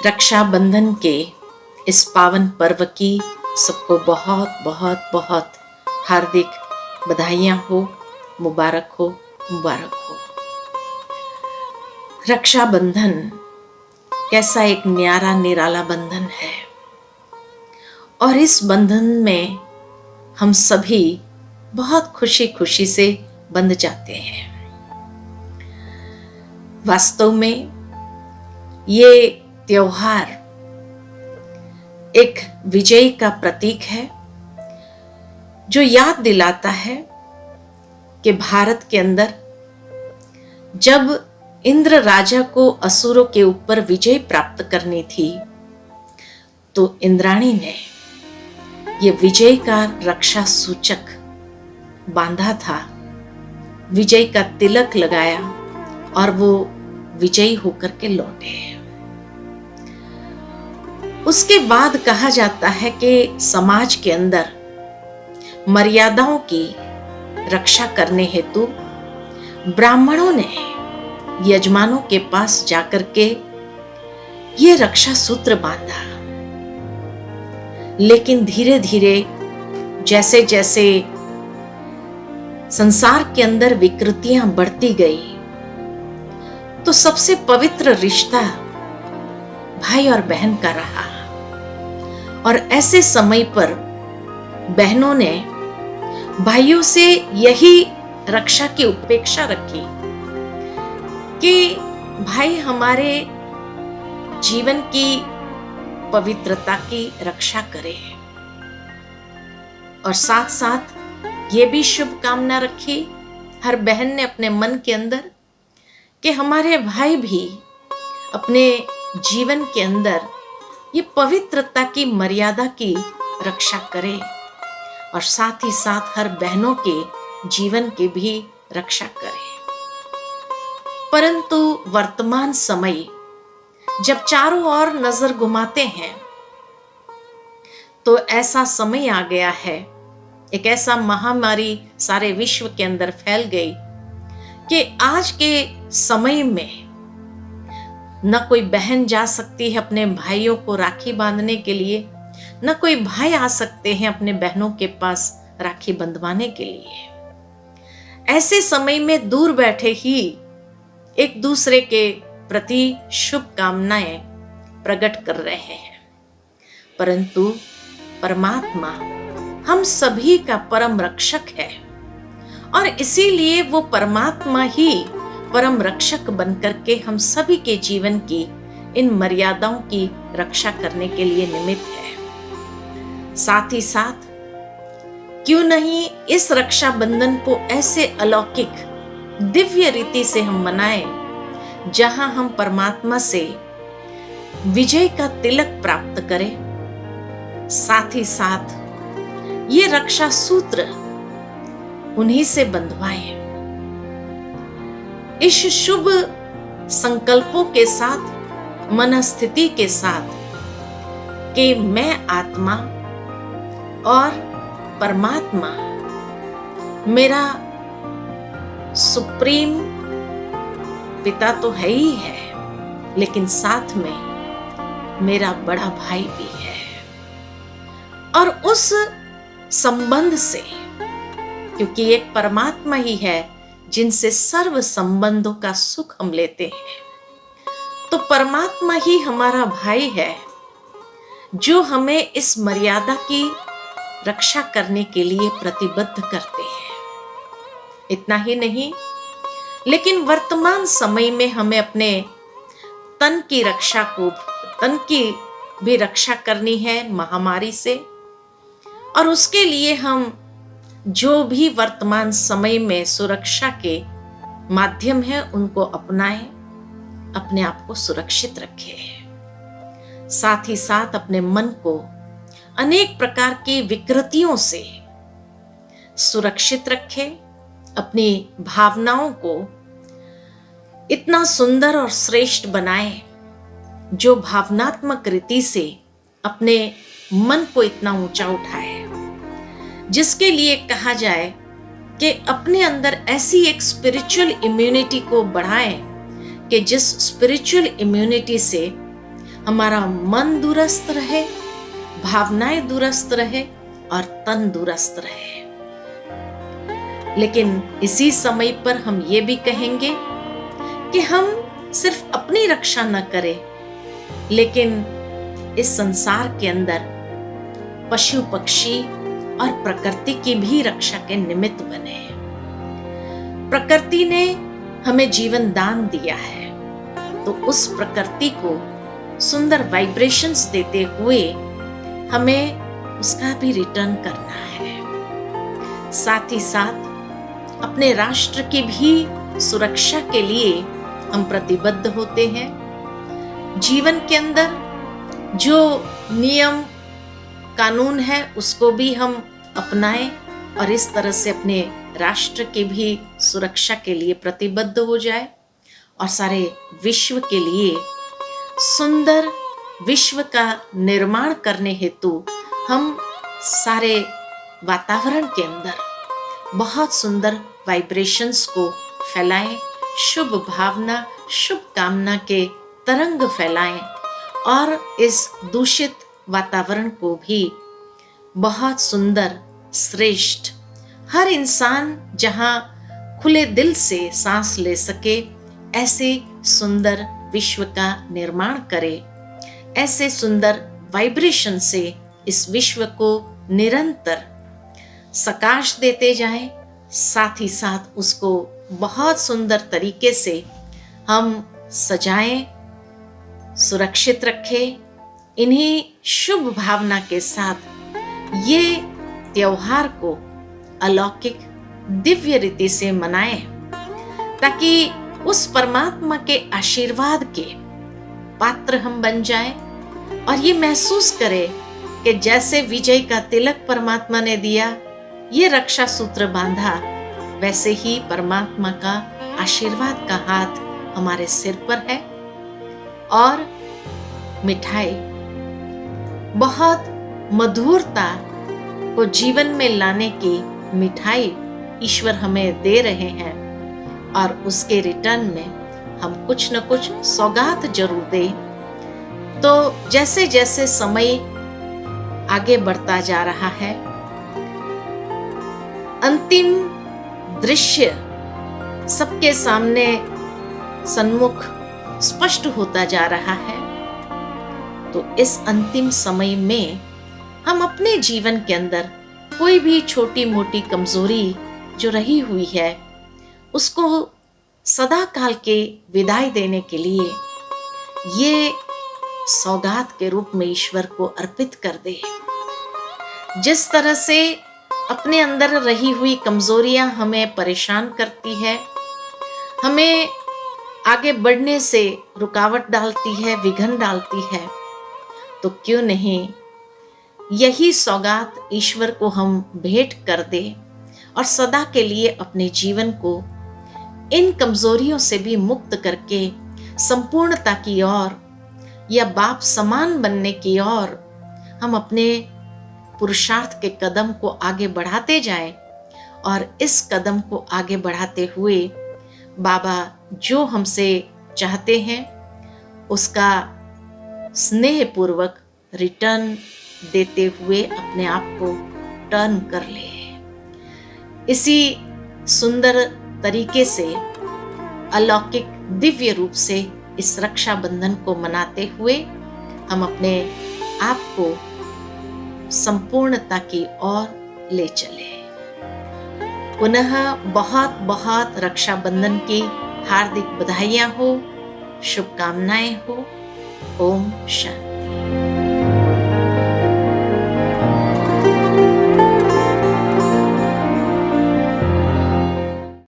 रक्षाबंधन के इस पावन पर्व की सबको बहुत बहुत बहुत हार्दिक बधाइयाँ हो, मुबारक हो, मुबारक हो। रक्षाबंधन कैसा एक न्यारा निराला बंधन है और इस बंधन में हम सभी बहुत खुशी खुशी से बंध जाते हैं। वास्तव में ये त्योहार एक विजय का प्रतीक है जो याद दिलाता है कि भारत के अंदर जब इंद्र राजा को असुरों के ऊपर विजय प्राप्त करनी थी तो इंद्राणी ने ये विजय का रक्षा सूचक बांधा था, विजय का तिलक लगाया और वो विजयी होकर के लौटे। उसके बाद कहा जाता है कि समाज के अंदर मर्यादाओं की रक्षा करने हेतु ब्राह्मणों ने यजमानों के पास जाकर के ये रक्षा सूत्र बांधा। लेकिन धीरे धीरे जैसे जैसे संसार के अंदर विकृतियां बढ़ती गई तो सबसे पवित्र रिश्ता भाई और बहन का रहा। और ऐसे समय पर बहनों ने भाइयों से यही रक्षा की उपेक्षा रखी कि भाई हमारे जीवन की पवित्रता की रक्षा करे और साथ साथ ये भी शुभकामना रखी हर बहन ने अपने मन के अंदर कि हमारे भाई भी अपने जीवन के अंदर ये पवित्रता की मर्यादा की रक्षा करे और साथ ही साथ हर बहनों के जीवन की भी रक्षा करे। परंतु वर्तमान समय जब चारों ओर नजर घुमाते हैं तो ऐसा समय आ गया है, एक ऐसा महामारी सारे विश्व के अंदर फैल गई कि आज के समय में न कोई बहन जा सकती है अपने भाइयों को राखी बांधने के लिए, न कोई भाई आ सकते हैं अपने बहनों के पास राखी बंधवाने के लिए। ऐसे समय में दूर बैठे ही एक दूसरे के प्रति शुभकामनाएं प्रकट कर रहे हैं। परंतु परमात्मा हम सभी का परम रक्षक है और इसीलिए वो परमात्मा ही परम रक्षक बनकर के हम सभी के जीवन की इन मर्यादाओं की रक्षा करने के लिए निमित्त है। साथ ही साथ क्यों नहीं इस रक्षाबंधन को ऐसे अलौकिक दिव्य रीति से हम मनाएं जहां हम परमात्मा से विजय का तिलक प्राप्त करें, साथ ही साथ ये रक्षा सूत्र उन्हीं से बंधवाएं। इस शुभ संकल्पों के साथ, मनस्थिति के साथ कि मैं आत्मा और परमात्मा मेरा सुप्रीम पिता तो है ही है, लेकिन साथ में मेरा बड़ा भाई भी है। और उस संबंध से, क्योंकि एक परमात्मा ही है जिनसे सर्व संबंधों का सुख हम लेते हैं, तो परमात्मा ही हमारा भाई है जो हमें इस मर्यादा की रक्षा करने के लिए प्रतिबद्ध करते हैं। इतना ही नहीं, लेकिन वर्तमान समय में हमें अपने तन की रक्षा को, तन की भी रक्षा करनी है महामारी से, और उसके लिए हम जो भी वर्तमान समय में सुरक्षा के माध्यम है उनको अपनाएं, अपने आप को सुरक्षित रखें। साथ ही साथ अपने मन को अनेक प्रकार की विकृतियों से सुरक्षित रखें, अपनी भावनाओं को इतना सुंदर और श्रेष्ठ बनाएं जो भावनात्मक रीति से अपने मन को इतना ऊंचा उठाए, जिसके लिए कहा जाए कि अपने अंदर ऐसी एक स्पिरिचुअल इम्यूनिटी को बढ़ाएं कि जिस स्पिरिचुअल इम्यूनिटी से हमारा मन दुरुस्त रहे, भावनाएं दुरुस्त रहे और तन दुरुस्त रहे। लेकिन इसी समय पर हम ये भी कहेंगे कि हम सिर्फ अपनी रक्षा न करें, लेकिन इस संसार के अंदर पशु पक्षी और प्रकृति की भी रक्षा के निमित्त बने। प्रकृति ने हमें जीवन दान दिया है, तो उस प्रकृति को सुंदर वाइब्रेशंस देते हुए हमें उसका भी रिटर्न करना है। साथ ही साथ अपने राष्ट्र की भी सुरक्षा के लिए हम प्रतिबद्ध होते हैं। जीवन के अंदर जो नियम कानून है उसको भी हम अपनाएं और इस तरह से अपने राष्ट्र की भी सुरक्षा के लिए प्रतिबद्ध हो जाए और सारे विश्व के लिए सुंदर विश्व का निर्माण करने हेतु हम सारे वातावरण के अंदर बहुत सुंदर वाइब्रेशंस को फैलाएं, शुभ भावना, शुभ कामना के तरंग फैलाएं और इस दूषित वातावरण को भी बहुत सुंदर, श्रेष्ठ, हर इंसान जहां खुले दिल से सांस ले सके ऐसे सुंदर विश्व का निर्माण करे। ऐसे सुंदर वाइब्रेशन से इस विश्व को निरंतर सकाश देते जाएं, साथ ही साथ उसको बहुत सुंदर तरीके से हम सजाएं, सुरक्षित रखें। इन्हीं शुभ भावना के साथ ये त्योहार को अलौकिक दिव्य रीति से मनाएं, ताकि उस परमात्मा के आशीर्वाद के पात्र हम बन जाएं और ये महसूस करें कि जैसे विजय का तिलक परमात्मा ने दिया, ये रक्षा सूत्र बांधा, वैसे ही परमात्मा का आशीर्वाद का हाथ हमारे सिर पर है। और मिठाई बहुत मधुरता को जीवन में लाने की मिठाई ईश्वर हमें दे रहे हैं और उसके रिटर्न में हम कुछ न कुछ सौगात जरूर दें। तो जैसे जैसे समय आगे बढ़ता जा रहा है, अंतिम दृश्य सबके सामने सन्मुख स्पष्ट होता जा रहा है। तो इस अंतिम समय में हम अपने जीवन के अंदर कोई भी छोटी मोटी कमजोरी जो रही हुई है उसको सदा काल के विदाई देने के लिए ये सौगात के रूप में ईश्वर को अर्पित कर दे। जिस तरह से अपने अंदर रही हुई कमजोरियां हमें परेशान करती है, हमें आगे बढ़ने से रुकावट डालती है, विघ्न डालती है, तो क्यों नहीं यही सौगात ईश्वर को हम भेंट कर दे और सदा के लिए अपने जीवन को इन कमजोरियों से भी मुक्त करके संपूर्णता की ओर या बाप समान बनने की ओर हम अपने पुरुषार्थ के कदम को आगे बढ़ाते जाएं। और इस कदम को आगे बढ़ाते हुए बाबा जो हमसे चाहते हैं उसका स्नेहपूर्वक रिटर्न देते हुए अपने आप को टर्न कर ले। इसी सुंदर तरीके से अलौकिक दिव्य रूप से इस रक्षा बंधन को मनाते हुए हम अपने आप को संपूर्णता की ओर ले चले। पुनः बहुत बहुत रक्षा बंधन की हार्दिक बधाइयां हो, शुभकामनाएं हो। ओम शांति।